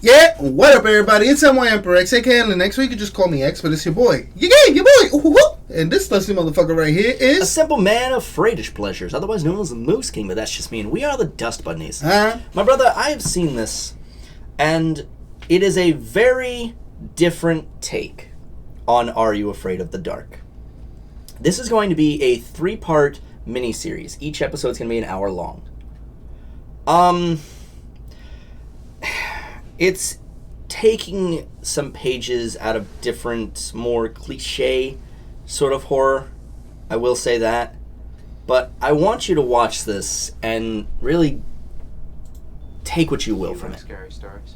Yeah, what up, everybody? It's NY Emperor X, aka the next week you just call me X, but it's your boy. You get your boy. Ooh. And this lusty motherfucker right here is a simple man of fraidish pleasures, otherwise known as the Moose King, but that's just me, and we are the Dust Budnies. My brother, I have seen this, and it is a very different take on Are You Afraid of the Dark? This is going to be a 3-part miniseries. Each episode is going to be an hour long. It's taking some pages out of different, more cliche sort of horror. I will say that. But I want you to watch this and really take what you will from it. Scary stories.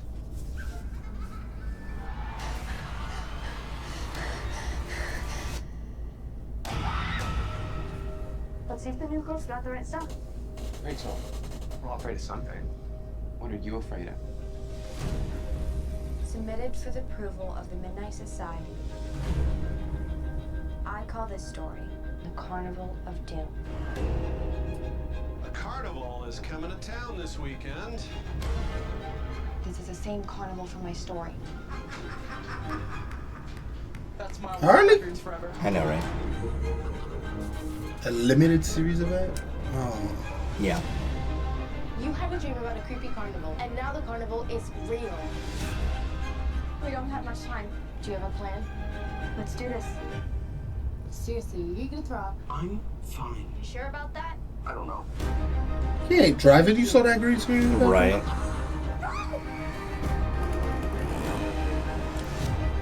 Let's see if the new girl's got the right stuff. Rachel, we're all afraid of something. What are you afraid of? Submitted for the approval of the Midnight Society. I call this story The Carnival of Doom. The carnival is coming to town this weekend. This is the same carnival from my story. That's my Harley? forever. I know, right? a limited series of that. Oh, Yeah. You had a dream about a creepy carnival, and now the carnival is real. We don't have much time. Do you have a plan? Let's do this. Seriously, you gonna throw up? I'm fine. You sure about that? I don't know. he ain't driving. You saw that green screen? Right.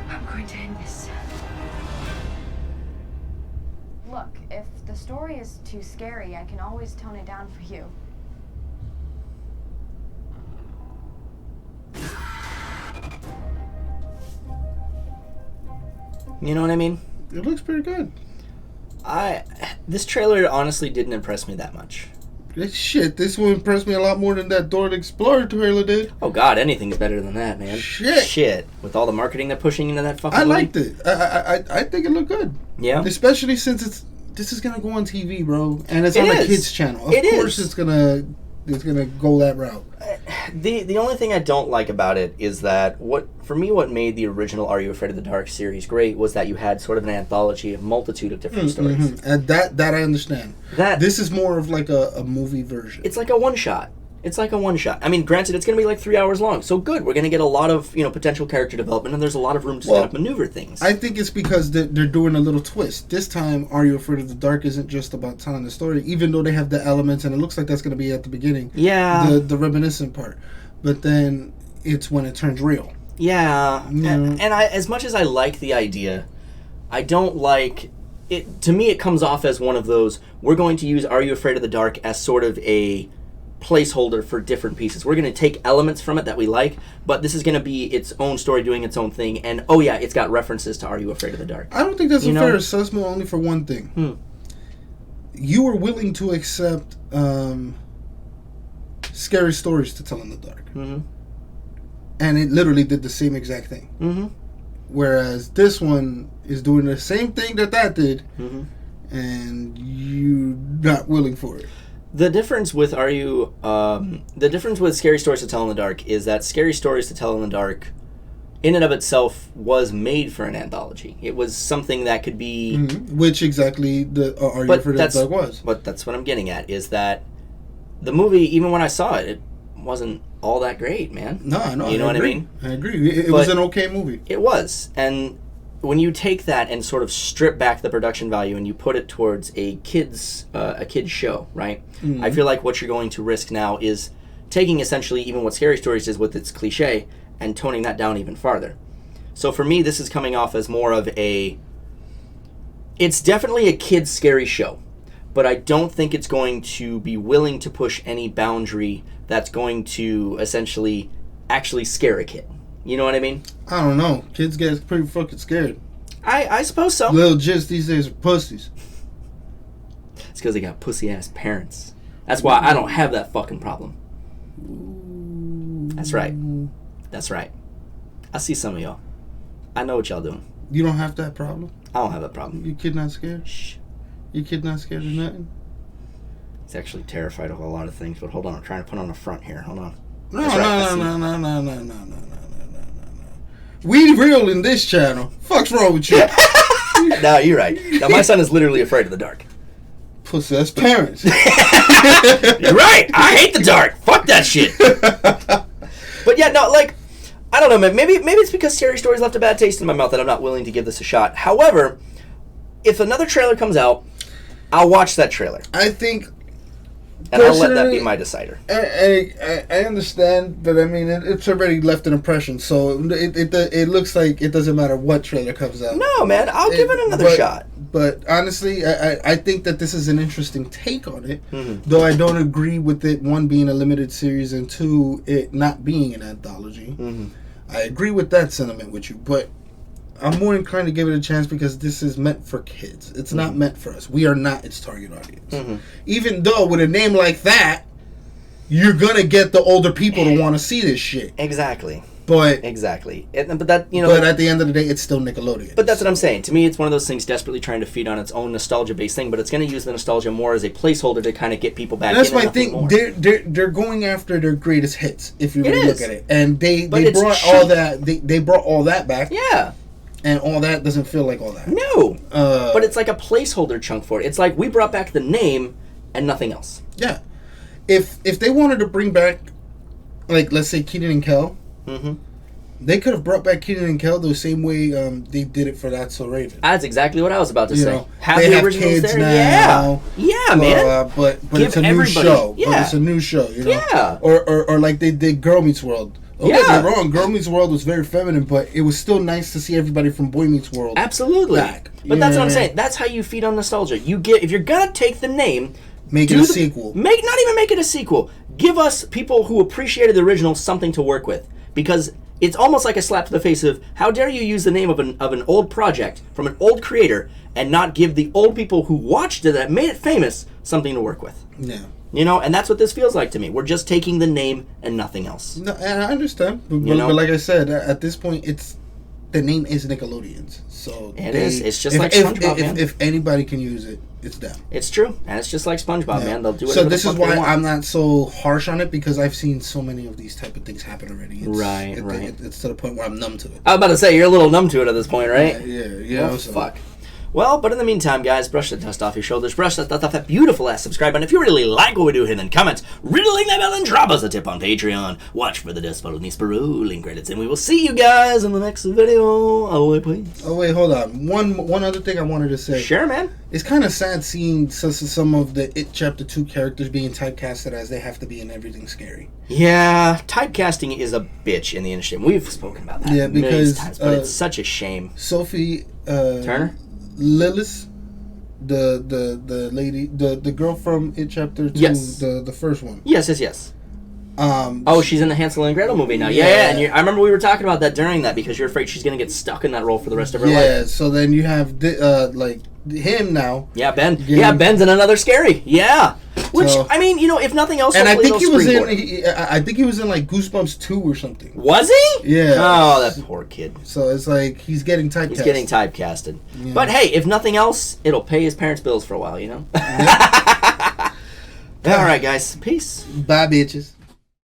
I'm going to end this. Look, if the story is too scary, I can always tone it down for you. You know what I mean? It looks pretty good. This trailer honestly didn't impress me that much. Shit, this one impressed me a lot more than that Dora the Explorer trailer did. Oh god, anything's better than that, man. Shit. With all the marketing they're pushing into that fucking I movie. liked it. I think it looked good. Yeah. Especially since this is gonna go on TV, bro, and it's on a kids channel. Of course, it's gonna go that route. The only thing I don't like about it is that what made the original Are You Afraid of the Dark series great was that you had sort of an anthology, a multitude of different stories. Mm-hmm. And that I understand. This is more of like a movie version. It's like a one shot. I mean, granted, it's going to be like 3 hours long, so good. We're going to get a lot of potential character development, and there's a lot of room to set up maneuver things. I think it's because they're doing a little twist. This time, Are You Afraid of the Dark isn't just about telling the story, even though they have the elements, and it looks like that's going to be at the beginning. Yeah. The reminiscent part. But then it's when it turns real. Yeah. Yeah. And I, as much as I like the idea, I don't like it. To me, it comes off as one of those, we're going to use Are You Afraid of the Dark as sort of a placeholder for different pieces. We're going to take elements from it that we like, but this is going to be its own story doing its own thing, and oh yeah, it's got references to Are You Afraid of the Dark. I don't think that's a fair assessment, only for one thing. You were willing to accept scary stories to tell in the dark. Mm-hmm. And it literally did the same exact thing. Mm-hmm. Whereas this one is doing the same thing that did, and you not willing for it. The difference with Scary Stories to Tell in the Dark is that Scary Stories to Tell in the Dark, in and of itself, was made for an anthology. It was something that could be... Which exactly Are You Afraid of the Dark was. But that's what I'm getting at, is that the movie, even when I saw it, it wasn't all that great, man. No, I know. You know what I mean? I agree. It was an okay movie. It was. And when you take that and sort of strip back the production value and you put it towards a kid's show, right? I feel like what you're going to risk now is taking essentially even what Scary Stories is with its cliche and toning that down even farther. So for me, this is coming off as more of it's definitely a kid's scary show, but I don't think it's going to be willing to push any boundary that's going to essentially actually scare a kid. You know what I mean? I don't know. Kids get pretty fucking scared. I suppose so. Little jits these days are pussies. It's because they got pussy-ass parents. That's why I don't have that fucking problem. That's right. I see some of y'all. I know what y'all doing. You don't have that problem? I don't have that problem. Your kid not scared? Shh. Your kid not scared of nothing? He's actually terrified of a lot of things, but hold on. I'm trying to put on a front here. Hold on. No. We real in this channel. Fuck's wrong with you? No, you're right. Now, my son is literally afraid of the dark. Pussy ass parents. You're right. I hate the dark. Fuck that shit. But yeah, no, like, I don't know, man. Maybe it's because scary stories left a bad taste in my mouth that I'm not willing to give this a shot. However, if another trailer comes out, I'll watch that trailer. I think... And I'll let that be my decider. I understand, but I mean, it's already left an impression, so it looks like it doesn't matter what trailer comes out. No, man, I'll give it another shot. But honestly, I think that this is an interesting take on it, though I don't agree with it, one, being a limited series, and two, it not being an anthology. I agree with that sentiment with you, but I'm more inclined to give it a chance because this is meant for kids. It's not meant for us. We are not its target audience. Even though with a name like that, you're gonna get the older people to want to see this shit. Exactly. But exactly. But that, you know. But at the end of the day, it's still Nickelodeon. But that's what I'm saying. To me, it's one of those things desperately trying to feed on its own nostalgia-based thing. But it's going to use the nostalgia more as a placeholder to kind of get people back. And that's in my thing. They're going after their greatest hits. If you really look at it, and they brought cheap. all that. They brought all that back. Yeah. And all that doesn't feel like all that. No. But it's like a placeholder chunk for it. It's like we brought back the name and nothing else. Yeah. If they wanted to bring back, like, let's say Kenan and Kel, they could have brought back Kenan and Kel the same way they did it for That's So Raven. That's exactly what I was about to say. Have the originals there? Now. Yeah, man. But it's a new show. Yeah. But it's a new show, you know? Yeah. Or like they did Girl Meets World. Don't get me wrong, Girl Meets World was very feminine, but it was still nice to see everybody from Boy Meets World absolutely back. But that's what I'm saying. That's how you feed on nostalgia. You get, if you're gonna take the name, make it a sequel. Not even make it a sequel. Give us people who appreciated the original something to work with, because it's almost like a slap to the face of how dare you use the name of an old project from an old creator and not give the old people who watched it that made it famous something to work with. Yeah. You know, and that's what this feels like to me. We're just taking the name and nothing else. No, and I understand, but like I said, at this point, the name is Nickelodeon's, so it's just like SpongeBob, man. If anybody can use it, it's them. It's true, and it's just like SpongeBob, man. They'll do it. So this is why I'm not so harsh on it, because I've seen so many of these type of things happen already. Right. It's to the point where I'm numb to it. I was about to say you're a little numb to it at this point, right? Yeah. Oh, fuck. Well, but in the meantime, guys, brush the dust off your shoulders, brush that dust off that beautiful ass subscribe button. If you really like what we do here, then comment, riddling that bell, and drop us a tip on Patreon. Watch for the Budnies rolling credits, and we will see you guys in the next video. Oh, wait, please. Oh, wait, hold on. One other thing I wanted to say. Sure, man. It's kind of sad seeing some of the It Chapter 2 characters being typecasted as they have to be in everything scary. Yeah, typecasting is a bitch in the industry. We've spoken about that because times, but it's such a shame. Sophie Turner? Lillis, the lady, the girl from It Chapter 2, yes. the first one. Yes. She's in the Hansel and Gretel movie now. Yeah. And I remember we were talking about that during that because you're afraid she's gonna get stuck in that role for the rest of her life. Yeah. So then you have like him now. Yeah, Ben. Yeah, Ben's in another scary. Yeah. Which I mean, if nothing else, and I think he was in. I think he was in like Goosebumps 2 or something. Was he? Yeah. Oh, that poor kid. So it's like he's getting typecast. He's getting typecasted. Yeah. But hey, if nothing else, it'll pay his parents' bills for a while. All right, guys. Peace. Bye, bitches.